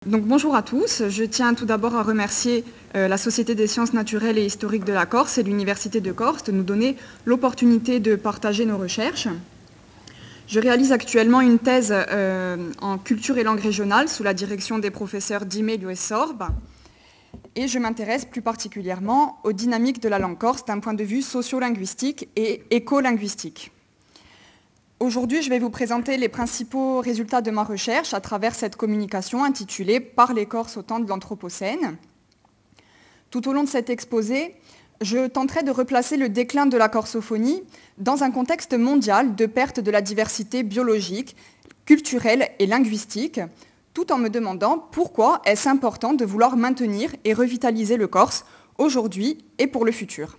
Donc, bonjour à tous. Je tiens tout d'abord à remercier la Société des sciences naturelles et historiques de la Corse et l'Université de Corse de nous donner l'opportunité de partager nos recherches. Je réalise actuellement une thèse en culture et langue régionale sous la direction des professeurs Dimelio et Sorbe. Et je m'intéresse plus particulièrement aux dynamiques de la langue corse d'un point de vue sociolinguistique et écolinguistique. Aujourd'hui, je vais vous présenter les principaux résultats de ma recherche à travers cette communication intitulée « Par les Corses au temps de l'Anthropocène ». Tout au long de cet exposé, je tenterai de replacer le déclin de la corsophonie dans un contexte mondial de perte de la diversité biologique, culturelle et linguistique, tout en me demandant pourquoi est-ce important de vouloir maintenir et revitaliser le corse aujourd'hui et pour le futur.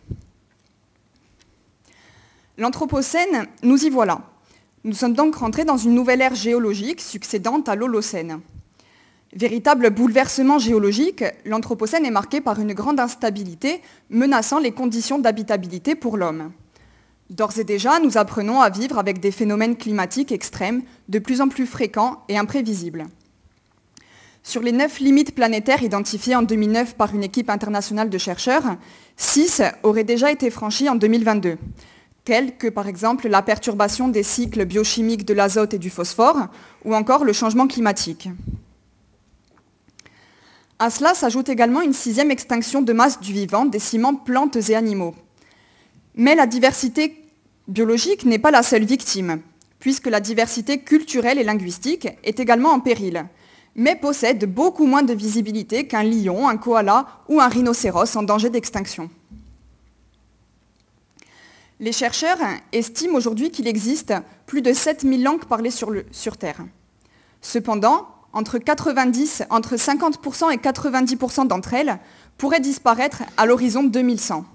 L'Anthropocène, nous y voilà. Nous sommes donc rentrés dans une nouvelle ère géologique succédante à l'Holocène. Véritable bouleversement géologique, l'Anthropocène est marqué par une grande instabilité menaçant les conditions d'habitabilité pour l'homme. D'ores et déjà, nous apprenons à vivre avec des phénomènes climatiques extrêmes de plus en plus fréquents et imprévisibles. Sur les 9 limites planétaires identifiées en 2009 par une équipe internationale de chercheurs, 6 auraient déjà été franchies en 2022. Telles que par exemple la perturbation des cycles biochimiques de l'azote et du phosphore, ou encore le changement climatique. À cela s'ajoute également une 6e extinction de masse du vivant, décimant plantes et animaux. Mais la diversité biologique n'est pas la seule victime, puisque la diversité culturelle et linguistique est également en péril, mais possède beaucoup moins de visibilité qu'un lion, un koala ou un rhinocéros en danger d'extinction. Les chercheurs estiment aujourd'hui qu'il existe plus de 7000 langues parlées sur Terre. Cependant, entre 50% et 90% d'entre elles pourraient disparaître à l'horizon 2100.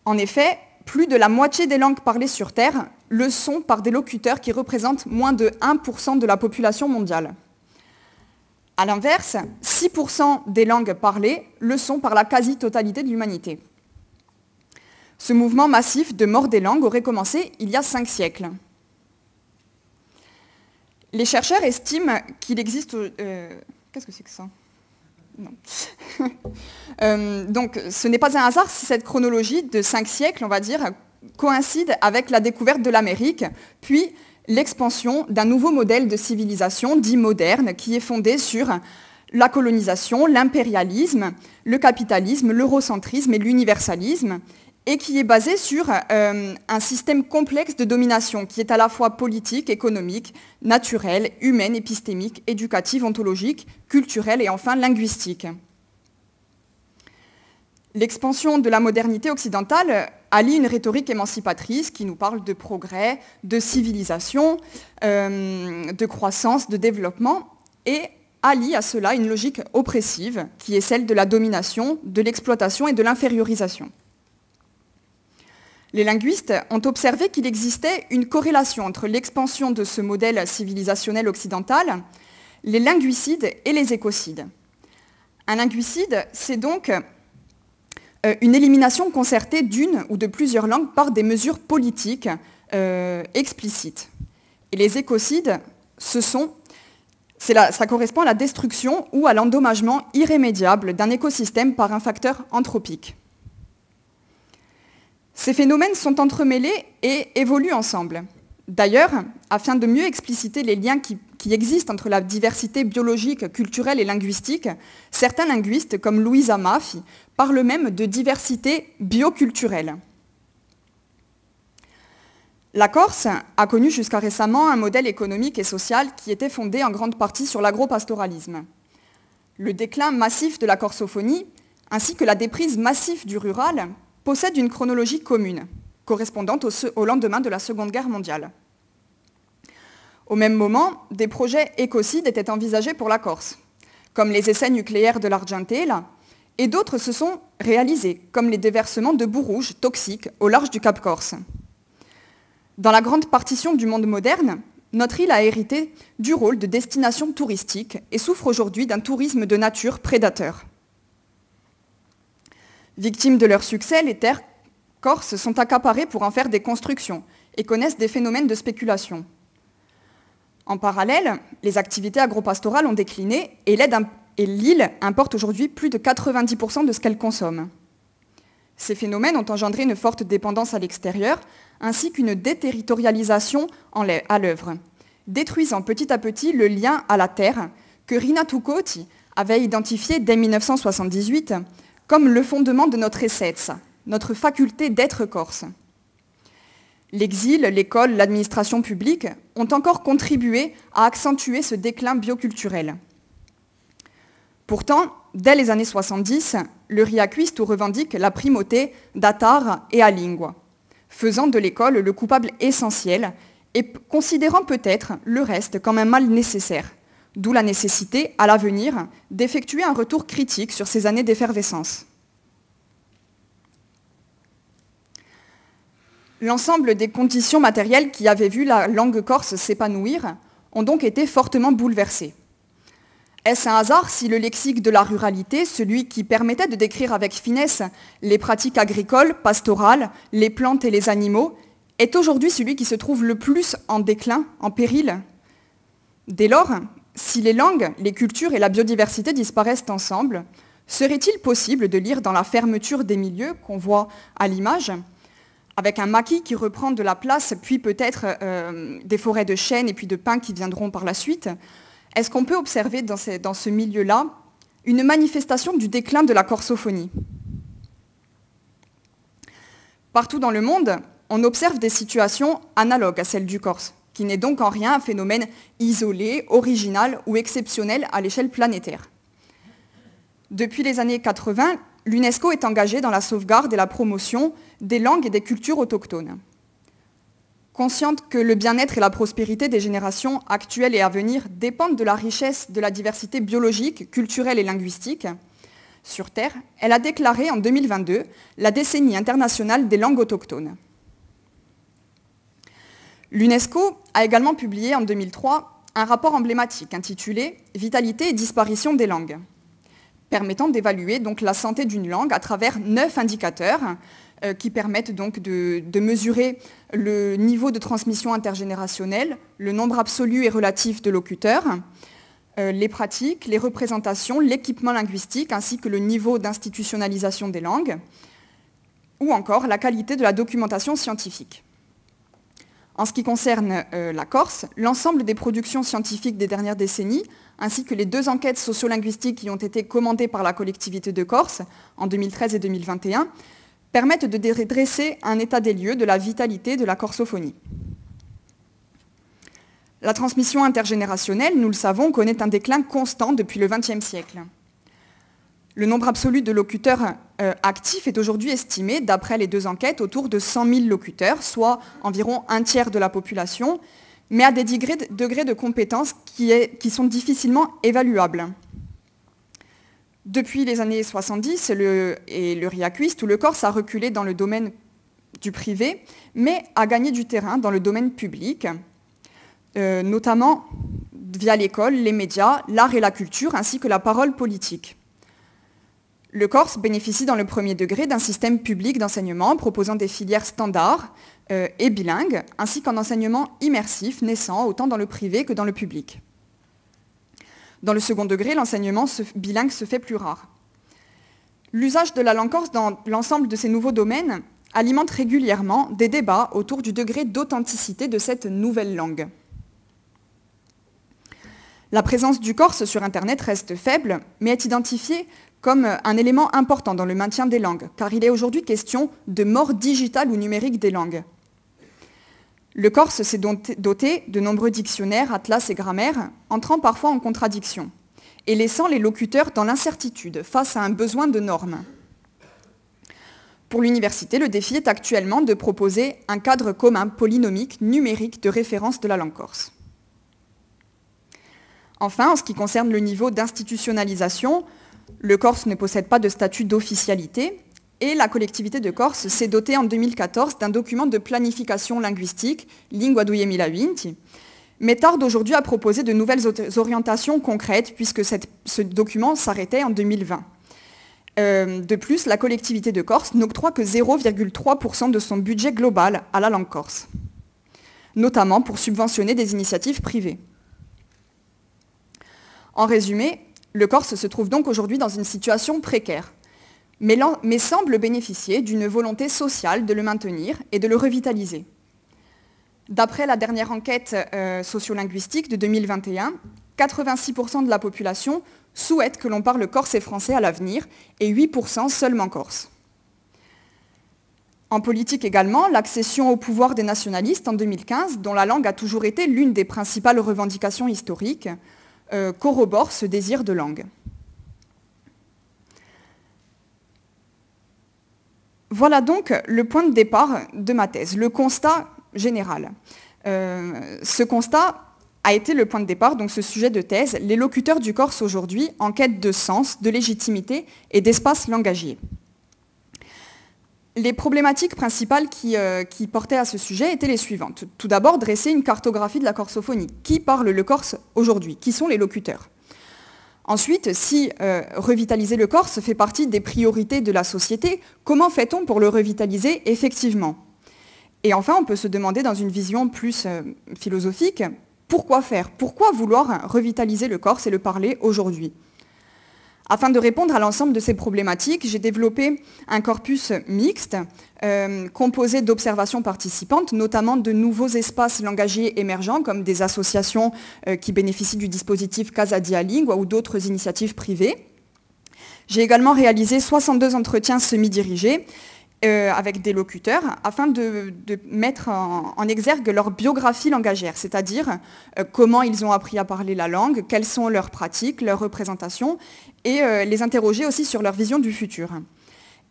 En effet, plus de la moitié des langues parlées sur Terre le sont par des locuteurs qui représentent moins de 1% de la population mondiale. A l'inverse, 6% des langues parlées le sont par la quasi-totalité de l'humanité. Ce mouvement massif de mort des langues aurait commencé il y a 5 siècles. Les chercheurs estiment qu'il existe... Qu'est-ce que c'est que ça? Non. Donc, ce n'est pas un hasard si cette chronologie de 5 siècles, on va dire, coïncide avec la découverte de l'Amérique, puis l'expansion d'un nouveau modèle de civilisation dit moderne, qui est fondé sur la colonisation, l'impérialisme, le capitalisme, l'eurocentrisme et l'universalisme, et qui est basé sur un système complexe de domination qui est à la fois politique, économique, naturelle, humaine, épistémique, éducative, ontologique, culturelle et enfin linguistique. L'expansion de la modernité occidentale allie une rhétorique émancipatrice qui nous parle de progrès, de civilisation, de croissance, de développement, et allie à cela une logique oppressive qui est celle de la domination, de l'exploitation et de l'infériorisation. Les linguistes ont observé qu'il existait une corrélation entre l'expansion de ce modèle civilisationnel occidental, les linguicides et les écocides. Un linguicide, c'est donc une élimination concertée d'une ou de plusieurs langues par des mesures politiques explicites. Et les écocides, ça correspond à la destruction ou à l'endommagement irrémédiable d'un écosystème par un facteur anthropique. Ces phénomènes sont entremêlés et évoluent ensemble. D'ailleurs, afin de mieux expliciter les liens qui existent entre la diversité biologique, culturelle et linguistique, certains linguistes, comme Louisa Maffei, parlent même de diversité bioculturelle. La Corse a connu jusqu'à récemment un modèle économique et social qui était fondé en grande partie sur l'agropastoralisme. Le déclin massif de la corsophonie, ainsi que la déprise massive du rural, possède une chronologie commune, correspondant au lendemain de la Seconde Guerre mondiale. Au même moment, des projets écocides étaient envisagés pour la Corse, comme les essais nucléaires de l'Argenteuil, et d'autres se sont réalisés, comme les déversements de boues rouges toxiques au large du Cap Corse. Dans la grande partition du monde moderne, notre île a hérité du rôle de destination touristique et souffre aujourd'hui d'un tourisme de nature prédateur. Victimes de leur succès, les terres corses sont accaparées pour en faire des constructions et connaissent des phénomènes de spéculation. En parallèle, les activités agropastorales ont décliné et l'île importe aujourd'hui plus de 90% de ce qu'elle consomme. Ces phénomènes ont engendré une forte dépendance à l'extérieur, ainsi qu'une déterritorialisation à l'œuvre, détruisant petit à petit le lien à la terre que Rina Tukoti avait identifié dès 1978 comme le fondement de notre essence, notre faculté d'être corse. L'exil, l'école, l'administration publique ont encore contribué à accentuer ce déclin bioculturel. Pourtant, dès les années 70, le Riaquisto revendique la primauté d'Atar et Alingua, faisant de l'école le coupable essentiel et considérant peut-être le reste comme un mal nécessaire, d'où la nécessité, à l'avenir, d'effectuer un retour critique sur ces années d'effervescence. L'ensemble des conditions matérielles qui avaient vu la langue corse s'épanouir ont donc été fortement bouleversées. Est-ce un hasard si le lexique de la ruralité, celui qui permettait de décrire avec finesse les pratiques agricoles, pastorales, les plantes et les animaux, est aujourd'hui celui qui se trouve le plus en déclin, en péril? Dès lors, si les langues, les cultures et la biodiversité disparaissent ensemble, serait-il possible de lire dans la fermeture des milieux qu'on voit à l'image, avec un maquis qui reprend de la place, puis peut-être des forêts de chênes et puis de pins qui viendront par la suite, est-ce qu'on peut observer dans ce milieu-là une manifestation du déclin de la corsophonie? Partout dans le monde, on observe des situations analogues à celles du Corse, qui n'est donc en rien un phénomène isolé, original ou exceptionnel à l'échelle planétaire. Depuis les années 80, l'UNESCO est engagée dans la sauvegarde et la promotion des langues et des cultures autochtones. Consciente que le bien-être et la prospérité des générations actuelles et à venir dépendent de la richesse de la diversité biologique, culturelle et linguistique sur Terre, elle a déclaré en 2022 la décennie internationale des langues autochtones. L'UNESCO a également publié en 2003 un rapport emblématique intitulé « Vitalité et disparition des langues », permettant d'évaluer donc la santé d'une langue à travers 9 indicateurs qui permettent donc de mesurer le niveau de transmission intergénérationnelle, le nombre absolu et relatif de locuteurs, les pratiques, les représentations, l'équipement linguistique, ainsi que le niveau d'institutionnalisation des langues, ou encore la qualité de la documentation scientifique. En ce qui concerne la Corse, l'ensemble des productions scientifiques des dernières décennies, ainsi que les 2 enquêtes sociolinguistiques qui ont été commandées par la collectivité de Corse en 2013 et 2021, permettent de dresser un état des lieux de la vitalité de la corsophonie. La transmission intergénérationnelle, nous le savons, connaît un déclin constant depuis le XXe siècle. Le nombre absolu de locuteurs actifs est aujourd'hui estimé, d'après les 2 enquêtes, autour de 100 000 locuteurs, soit environ un tiers de la population, mais à des degrés de compétence qui sont difficilement évaluables. Depuis les années 70 et le Riaquisto, le Corse a reculé dans le domaine du privé, mais a gagné du terrain dans le domaine public, notamment via l'école, les médias, l'art et la culture, ainsi que la parole politique. Le Corse bénéficie dans le premier degré d'un système public d'enseignement proposant des filières standards et bilingues, ainsi qu'un enseignement immersif naissant autant dans le privé que dans le public. Dans le second degré, l'enseignement bilingue se fait plus rare. L'usage de la langue corse dans l'ensemble de ces nouveaux domaines alimente régulièrement des débats autour du degré d'authenticité de cette nouvelle langue. La présence du corse sur Internet reste faible, mais est identifiée comme un élément important dans le maintien des langues, car il est aujourd'hui question de mort digitale ou numérique des langues. Le corse s'est doté de nombreux dictionnaires, atlas et grammaires, entrant parfois en contradiction, et laissant les locuteurs dans l'incertitude face à un besoin de normes. Pour l'université, le défi est actuellement de proposer un cadre commun polynomique numérique de référence de la langue corse. Enfin, en ce qui concerne le niveau d'institutionnalisation, le Corse ne possède pas de statut d'officialité et la collectivité de Corse s'est dotée en 2014 d'un document de planification linguistique, Lingua 2020, mais tarde aujourd'hui à proposer de nouvelles orientations concrètes puisque ce document s'arrêtait en 2020. De plus, la collectivité de Corse n'octroie que 0,3% de son budget global à la langue corse, notamment pour subventionner des initiatives privées. En résumé, le Corse se trouve donc aujourd'hui dans une situation précaire, mais semble bénéficier d'une volonté sociale de le maintenir et de le revitaliser. D'après la dernière enquête sociolinguistique de 2021, 86% de la population souhaite que l'on parle corse et français à l'avenir et 8% seulement corse. En politique également, l'accession au pouvoir des nationalistes en 2015, dont la langue a toujours été l'une des principales revendications historiques, corrobore ce désir de langue. Voilà donc le point de départ de ma thèse, le constat général. Ce constat a été le point de départ, donc ce sujet de thèse, les locuteurs du Corse aujourd'hui en quête de sens, de légitimité et d'espace langagier. Les problématiques principales qui portaient à ce sujet étaient les suivantes. Tout d'abord, dresser une cartographie de la corsophonie. Qui parle le corse aujourd'hui? Qui sont les locuteurs? Ensuite, si revitaliser le corse fait partie des priorités de la société, comment fait-on pour le revitaliser effectivement? Et enfin, on peut se demander dans une vision plus philosophique, pourquoi faire? Pourquoi vouloir revitaliser le corse et le parler aujourd'hui? Afin de répondre à l'ensemble de ces problématiques, j'ai développé un corpus mixte composé d'observations participantes, notamment de nouveaux espaces langagiers émergents comme des associations qui bénéficient du dispositif Casa di Lingua ou d'autres initiatives privées. J'ai également réalisé 62 entretiens semi-dirigés avec des locuteurs afin de mettre en exergue leur biographie langagière, c'est-à-dire comment ils ont appris à parler la langue, quelles sont leurs pratiques, leurs représentations, et les interroger aussi sur leur vision du futur.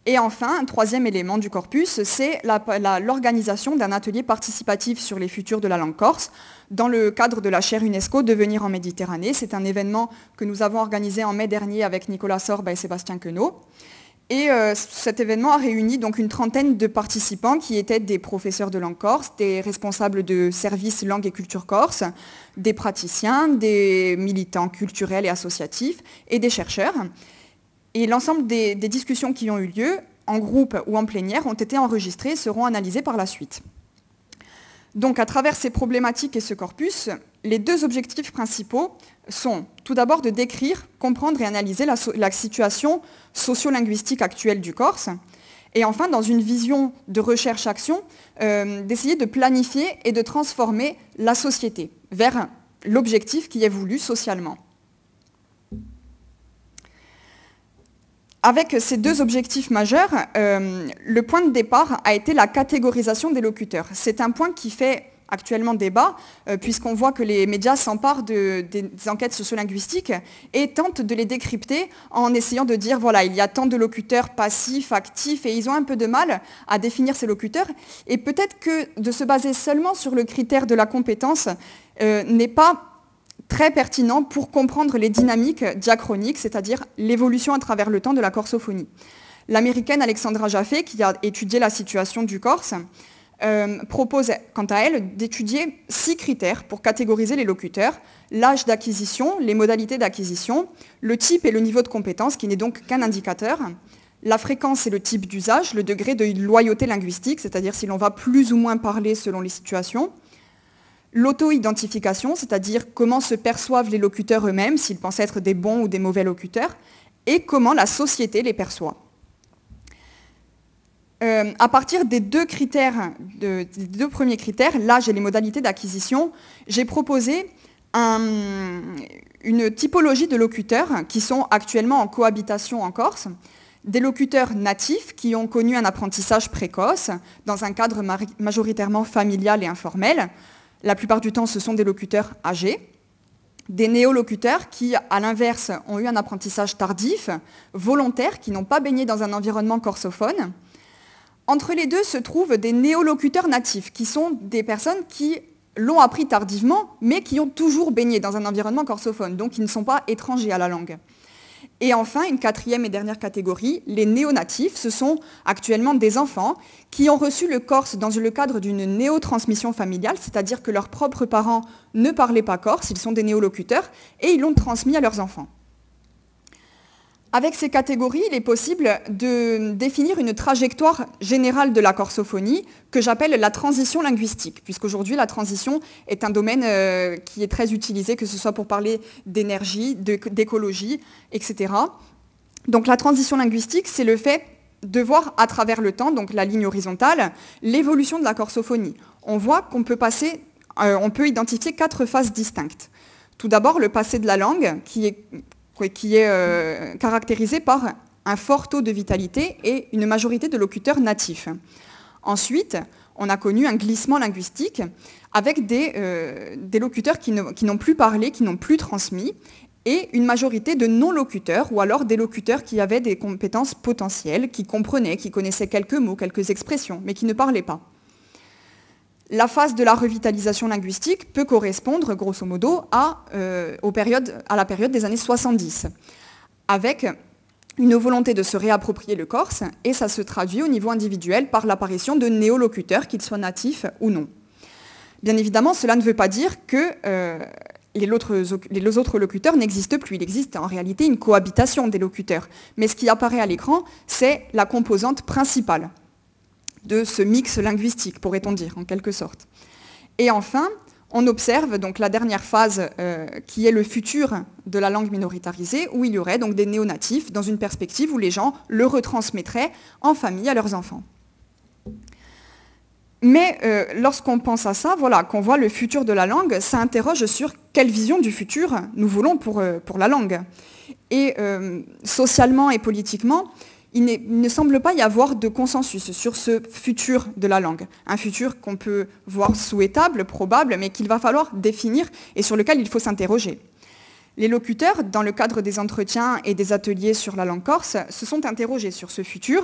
Et enfin, un troisième élément du corpus, c'est l'organisation d'un atelier participatif sur les futurs de la langue corse dans le cadre de la chaire UNESCO Devenir en Méditerranée. C'est un événement que nous avons organisé en mai dernier avec Nicolas Sorbe et Sébastien Queneau. Et cet événement a réuni donc une trentaine de participants qui étaient des professeurs de langue corse, des responsables de services langue et culture corse, des praticiens, des militants culturels et associatifs et des chercheurs. Et l'ensemble des discussions qui ont eu lieu, en groupe ou en plénière, ont été enregistrées et seront analysées par la suite. Donc à travers ces problématiques et ce corpus, les deux objectifs principaux sont tout d'abord de décrire, comprendre et analyser la situation sociolinguistique actuelle du Corse, et enfin, dans une vision de recherche-action, d'essayer de planifier et de transformer la société vers l'objectif qui est voulu socialement. Avec ces deux objectifs majeurs, le point de départ a été la catégorisation des locuteurs. C'est un point qui fait actuellement débat, puisqu'on voit que les médias s'emparent des enquêtes sociolinguistiques et tentent de les décrypter en essayant de dire, voilà, il y a tant de locuteurs passifs, actifs, et ils ont un peu de mal à définir ces locuteurs. Et peut-être que de se baser seulement sur le critère de la compétence n'est pas très pertinent pour comprendre les dynamiques diachroniques, c'est-à-dire l'évolution à travers le temps de la corsophonie. L'américaine Alexandra Jaffe, qui a étudié la situation du Corse, propose, quant à elle, d'étudier 6 critères pour catégoriser les locuteurs: l'âge d'acquisition, les modalités d'acquisition, le type et le niveau de compétence, qui n'est donc qu'un indicateur, la fréquence et le type d'usage, le degré de loyauté linguistique, c'est-à-dire si l'on va plus ou moins parler selon les situations, l'auto-identification, c'est-à-dire comment se perçoivent les locuteurs eux-mêmes, s'ils pensent être des bons ou des mauvais locuteurs, et comment la société les perçoit. À partir des deux premiers critères, l'âge et les modalités d'acquisition, j'ai proposé une typologie de locuteurs qui sont actuellement en cohabitation en Corse, des locuteurs natifs qui ont connu un apprentissage précoce dans un cadre majoritairement familial et informel. La plupart du temps, ce sont des locuteurs âgés. Des néolocuteurs qui, à l'inverse, ont eu un apprentissage tardif, volontaire, qui n'ont pas baigné dans un environnement corsophone. Entre les deux se trouvent des néolocuteurs natifs, qui sont des personnes qui l'ont appris tardivement, mais qui ont toujours baigné dans un environnement corsophone, donc qui ne sont pas étrangers à la langue. Et enfin, une quatrième et dernière catégorie, les néonatifs, ce sont actuellement des enfants qui ont reçu le corse dans le cadre d'une néotransmission familiale, c'est-à-dire que leurs propres parents ne parlaient pas corse, ils sont des néolocuteurs, et ils l'ont transmis à leurs enfants. Avec ces catégories, il est possible de définir une trajectoire générale de la corsophonie que j'appelle la transition linguistique, puisqu'aujourd'hui la transition est un domaine qui est très utilisé, que ce soit pour parler d'énergie, d'écologie, etc. Donc la transition linguistique, c'est le fait de voir à travers le temps, donc la ligne horizontale, l'évolution de la corsophonie. On voit qu'on peut on peut identifier 4 phases distinctes. Tout d'abord, le passé de la langue, qui est caractérisé par un fort taux de vitalité et une majorité de locuteurs natifs. Ensuite, on a connu un glissement linguistique avec des locuteurs qui n'ont plus parlé, qui n'ont plus transmis, et une majorité de non-locuteurs, ou alors des locuteurs qui avaient des compétences potentielles, qui comprenaient, qui connaissaient quelques mots, quelques expressions, mais qui ne parlaient pas. La phase de la revitalisation linguistique peut correspondre, grosso modo, à la période des années 70, avec une volonté de se réapproprier le corse, et ça se traduit au niveau individuel par l'apparition de néolocuteurs, qu'ils soient natifs ou non. Bien évidemment, cela ne veut pas dire que les autres locuteurs n'existent plus. Il existe en réalité une cohabitation des locuteurs, mais ce qui apparaît à l'écran, c'est la composante principale de ce mix linguistique, pourrait-on dire, en quelque sorte. Et enfin, on observe donc la dernière phase qui est le futur de la langue minoritarisée, où il y aurait donc des néonatifs dans une perspective où les gens le retransmettraient en famille à leurs enfants. Mais lorsqu'on pense à ça, voilà, qu'on voit le futur de la langue, ça interroge sur quelle vision du futur nous voulons pour la langue. Et socialement et politiquement, il ne semble pas y avoir de consensus sur ce futur de la langue. Un futur qu'on peut voir souhaitable, probable, mais qu'il va falloir définir et sur lequel il faut s'interroger. Les locuteurs, dans le cadre des entretiens et des ateliers sur la langue corse, se sont interrogés sur ce futur.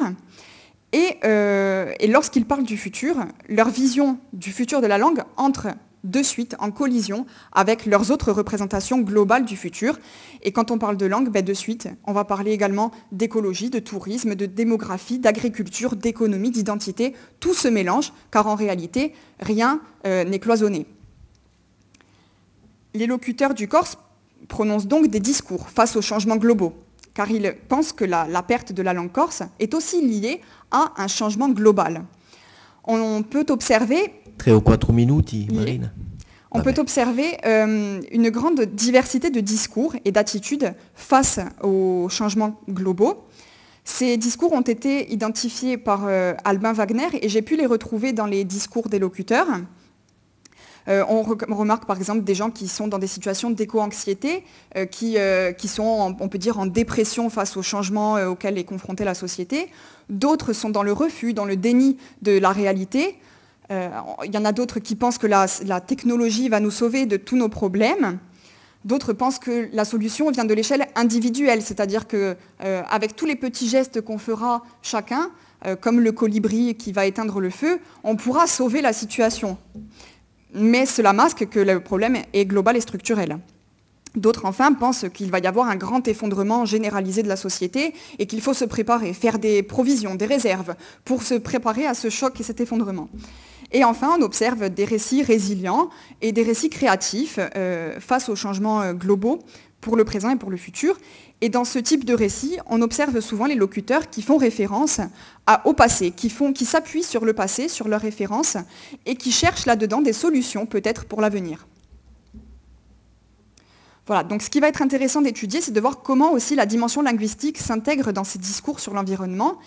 Et lorsqu'ils parlent du futur, leur vision du futur de la langue entre de suite en collision avec leurs autres représentations globales du futur. Et quand on parle de langue, de suite, on va parler également d'écologie, de tourisme, de démographie, d'agriculture, d'économie, d'identité. Tout se mélange, car en réalité, rien n'est cloisonné. Les locuteurs du corse prononcent donc des discours face aux changements globaux, car ils pensent que la perte de la langue corse est aussi liée à un changement global. On peut observer... 3 ou 4 minuti, Marina. On peut observer une grande diversité de discours et d'attitudes face aux changements globaux. Ces discours ont été identifiés par Albin Wagner et j'ai pu les retrouver dans les discours des locuteurs. On remarque par exemple des gens qui sont dans des situations d'éco-anxiété, qui sont, on peut dire, en dépression face aux changements auxquels est confrontée la société. D'autres sont dans le refus, dans le déni de la réalité. Il y en a d'autres qui pensent que la technologie va nous sauver de tous nos problèmes. D'autres pensent que la solution vient de l'échelle individuelle, c'est-à-dire qu'avec tous les petits gestes qu'on fera chacun, comme le colibri qui va éteindre le feu, on pourra sauver la situation. Mais cela masque que le problème est global et structurel. D'autres, enfin, pensent qu'il va y avoir un grand effondrement généralisé de la société et qu'il faut se préparer, faire des provisions, des réserves, pour se préparer à ce choc et cet effondrement. Et enfin, on observe des récits résilients et des récits créatifs face aux changements globaux pour le présent et pour le futur. Et dans ce type de récit, on observe souvent les locuteurs qui font référence au passé, qui s'appuient sur le passé, sur leurs références, et qui cherchent là-dedans des solutions peut-être pour l'avenir. Voilà, donc ce qui va être intéressant d'étudier, c'est de voir comment aussi la dimension linguistique s'intègre dans ces discours sur l'environnement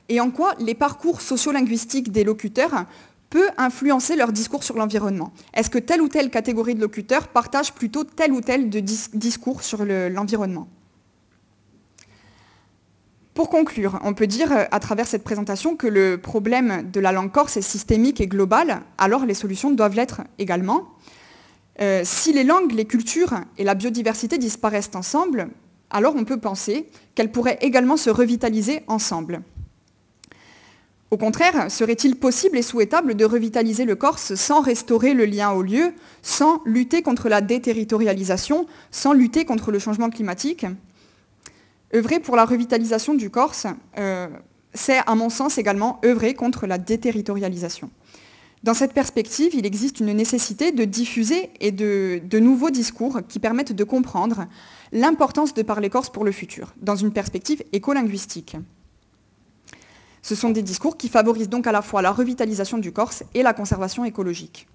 et en quoi les parcours sociolinguistiques des locuteurs peut influencer leur discours sur l'environnement. Est-ce que telle ou telle catégorie de locuteurs partage plutôt tel ou tel discours sur l'environnement ? Pour conclure, on peut dire à travers cette présentation que le problème de la langue corse est systémique et global, alors les solutions doivent l'être également. Si les langues, les cultures et la biodiversité disparaissent ensemble, alors on peut penser qu'elles pourraient également se revitaliser ensemble. Au contraire, serait-il possible et souhaitable de revitaliser le corse sans restaurer le lien au lieu, sans lutter contre la déterritorialisation, sans lutter contre le changement climatique ? Œuvrer pour la revitalisation du corse, c'est à mon sens également œuvrer contre la déterritorialisation. Dans cette perspective, il existe une nécessité de diffuser et de nouveaux discours qui permettent de comprendre l'importance de parler corse pour le futur, dans une perspective écolinguistique. Ce sont des discours qui favorisent donc à la fois la revitalisation du corse et la conservation écologique.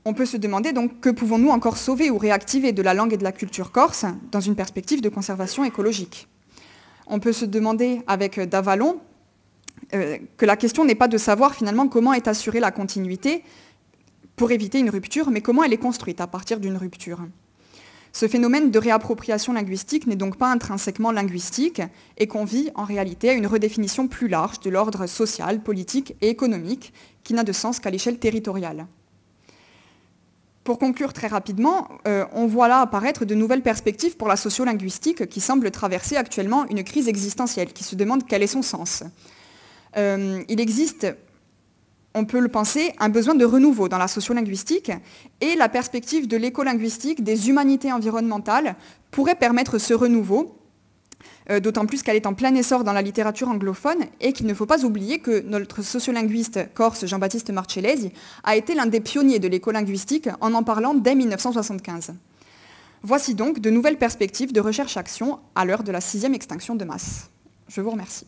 On peut se demander donc que pouvons-nous encore sauver ou réactiver de la langue et de la culture corse dans une perspective de conservation écologique. On peut se demander avec Davalon que la question n'est pas de savoir finalement comment est assurée la continuité pour éviter une rupture, mais comment elle est construite à partir d'une rupture. Ce phénomène de réappropriation linguistique n'est donc pas intrinsèquement linguistique et convie en réalité à une redéfinition plus large de l'ordre social, politique et économique qui n'a de sens qu'à l'échelle territoriale. Pour conclure très rapidement, on voit là apparaître de nouvelles perspectives pour la sociolinguistique qui semble traverser actuellement une crise existentielle, qui se demande quel est son sens. Il existe, on peut le penser, un besoin de renouveau dans la sociolinguistique et la perspective de l'écolinguistique, des humanités environnementales, pourrait permettre ce renouveau, d'autant plus qu'elle est en plein essor dans la littérature anglophone et qu'il ne faut pas oublier que notre sociolinguiste corse Jean-Baptiste Marcellesi a été l'un des pionniers de l'écolinguistique en parlant dès 1975. Voici donc de nouvelles perspectives de recherche-action à l'heure de la 6e extinction de masse. Je vous remercie.